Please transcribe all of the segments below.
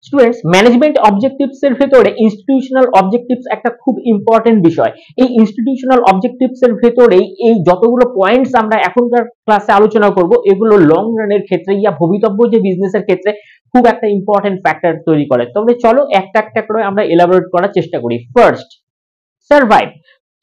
Students, management objectives এর ভেতরে institutional objectives একটা খুব ইম্পর্টেন্ট বিষয়। এই ইনস্টিটিউশনাল অবজেক্টিভস এর ভেতরেই এই যতগুলো পয়েন্টস আমরা এখনকার ক্লাসে আলোচনা করব, এগুলো লং রানের ক্ষেত্রে ইয়া ভবিতব্য যে বিজনেসের ক্ষেত্রে খুব একটা ইম্পর্টেন্ট ফ্যাক্টর তৈরি করে। তবে চলো একটা একটা করে আমরা এলাবোরেট করার চেষ্টা করি। First, survive.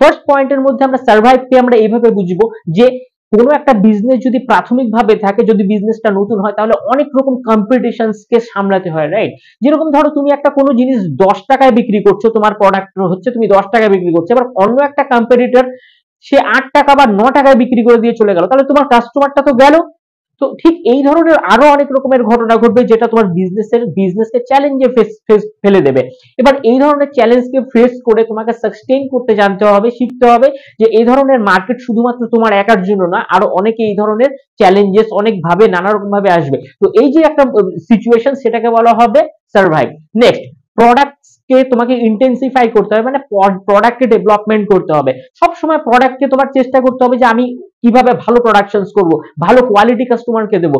ফার্স্ট পয়েন্টের মধ্যে আমরা সার্ভাইভকে আমরা এইভাবে বুঝবো যে কোনো একটা বিজনেস যদি প্রাথমিকভাবে থাকে, যদি বিজনেসটা নতুন হয়, তাহলে অনেক রকম কম্পিটিশনসকে সামলাতে হয়, রাইট? যেরকম ধরো তুমি একটা কোনো জিনিস 10 টাকায় বিক্রি করছো, তোমার প্রোডাক্ট হচ্ছে তুমি 10 টাকায় বিক্রি করছো, এবার অন্য একটা কম্পিটিটর সে 8 টাকা বা 9 টাকায় বিক্রি করে দিয়ে চলে গেল, তাহলে তোমার কাস্টমারটা তো গেল। তো ঠিক এই ধরনের আরো অনেক রকমের ঘটনা ঘটবে যেটা তোমার বিজনেসকে চ্যালেঞ্জে ফেলে দেবে। এবার এই ধরনের চ্যালেঞ্জকে ফেস করে তোমাকে সাস্টেইন করতে জানতে হবে, শিখতে হবে যে এই ধরনের মার্কেট শুধুমাত্র তোমার একার জন্য না, আরো অনেকে এই ধরনের চ্যালেঞ্জেস অনেক ভাবে নানা রকম ভাবে আসবে। তো এই যে একটা সিচুয়েশন, সেটাকে বলা হবে সার্ভাইভ। নেক্সট, প্রোডাক্টকে তোমাকে ইন্টেন্সিফাই করতে হবে, মানে প্রোডাক্টকে ডেভেলপমেন্ট করতে হবে। সব সময় প্রোডাক্টকে তোমার চেষ্টা করতে হবে যে আমি কিভাবে ভালো প্রোডাকশনস করব, ভালো কোয়ালিটি কাস্টমারকে দেব,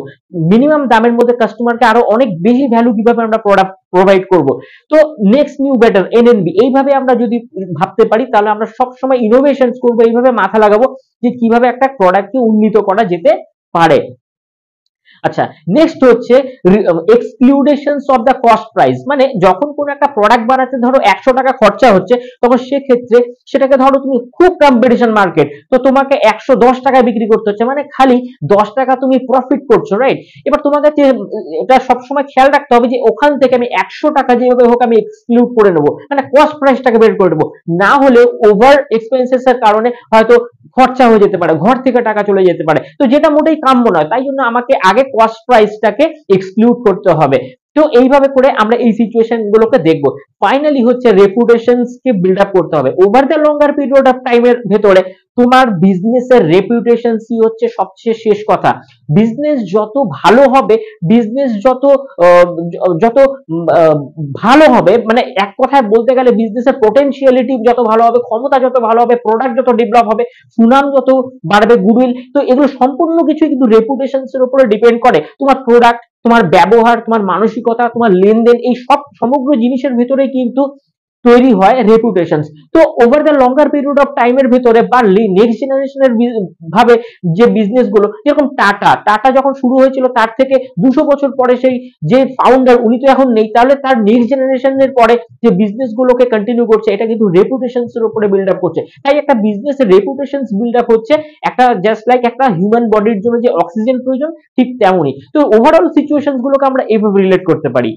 মিনিমাম দামের মধ্যে কাস্টমারকে আরো অনেক বেশি ভ্যালু কিভাবে আমরা প্রোডাক্ট প্রোভাইড করব। তো নেক্সট নিউ বেটার, এনএনবি, এইভাবে আমরা যদি ভাবতে পারি তাহলে আমরা সব সময় ইনোভেশনস করব, এইভাবে মাথা লাগাবো যে কিভাবে একটা প্রোডাক্টকে উন্নীত করা যেতে পারে। আচ্ছা, নেক্সট হচ্ছে এক্সক্লুডেশনস অফ দ্য কস্ট প্রাইস, মানে যখন কোন একটা প্রোডাক্ট বানাতে ধরো 100 টাকা খরচা হচ্ছে, তখন সেক্ষেত্রে সেটাকে ধরো তুমি খুব কম্পিটিশন মার্কেট, তো তোমাকে 110 টাকায় বিক্রি করতে হচ্ছে, মানে খালি 10 টাকা তুমি প্রফিট করছো, রাইট? এবার তোমাকে এটা সবসময় খেয়াল রাখতে হবে যে ওখান থেকে আমি 100 টাকা যেভাবে হোক আমি এক্সক্লুড করে নেবো, মানে কস্ট প্রাইসটাকে বের করে নেবো, না হলে ওভার এক্সপেন্সেস এর কারণে হয়তো খরচা হয়ে যেতে পারে, ঘর থেকে টাকা চলে যেতে পারে, তো যেটা মোটেই কাম্য নয়। তাই জন্য আমাকে আগে কস্ট প্রাইসটাকে এক্সক্লুড করতে হবে। তো এইভাবে করে আমরা এই সিচুয়েশন গুলোকে দেখবো। ফাইনালি হচ্ছে রেপুটেশনস কে বিল্ড আপ করতে হবে over the longer period of টাইমের ভেতরে। তোমার বিজনেসের রেপুটেশনসই হচ্ছে সবচেয়ে শেষ কথা। বিজনেস যত ভালো হবে, বিজনেস যত যত ভালো হবে, মানে এক কথায় বলতে গেলে বিজনেসের পোটেনশিয়ালিটি যত ভালো হবে, ক্ষমতা যত ভালো হবে, প্রোডাক্ট যত ডেভেলপ হবে, সুনাম যত বাড়বে, গুডউইল, তো এগুলো সম্পূর্ণ কিছুই কিন্তু রেপুটেশনস এর উপরে ডিপেন্ড করে। তোমার প্রোডাক্ট, তোমার ব্যবহার, তোমার মানসিকতা, তোমার লেনদেন, এই সব সমগ্র জিনিসের ভিতরে কিন্তু তৈরি হয় রেপুটেশনস। তো over the longer period of টাইমের ভিতরে বা নেক্সট জেনারেশনের ভাবে যে বিজনেস গুলো, যেরকম টাটা যখন শুরু হয়েছিল তার থেকে 200 বছর পরে সেই যে ফাউন্ডার, উনি তো এখন নেই, তাহলে তার নেক্সট জেনারেশনের পরে যে বিজনেস গুলোকে কন্টিনিউ করছে, এটা কিন্তু রেপুটেশনস এর উপরে বিল্ড আপ করছে। তাই একটা বিজনেসের রেপুটেশনস বিল্ড আপ হচ্ছে একটা জাস্ট লাইক একটা হিউম্যান বডির জন্য যে অক্সিজেন প্রয়োজন, ঠিক তেমনই। তো ওভারঅল সিচুয়েশনস গুলোকে আমরা এইভাবে রিলেট করতে পারি।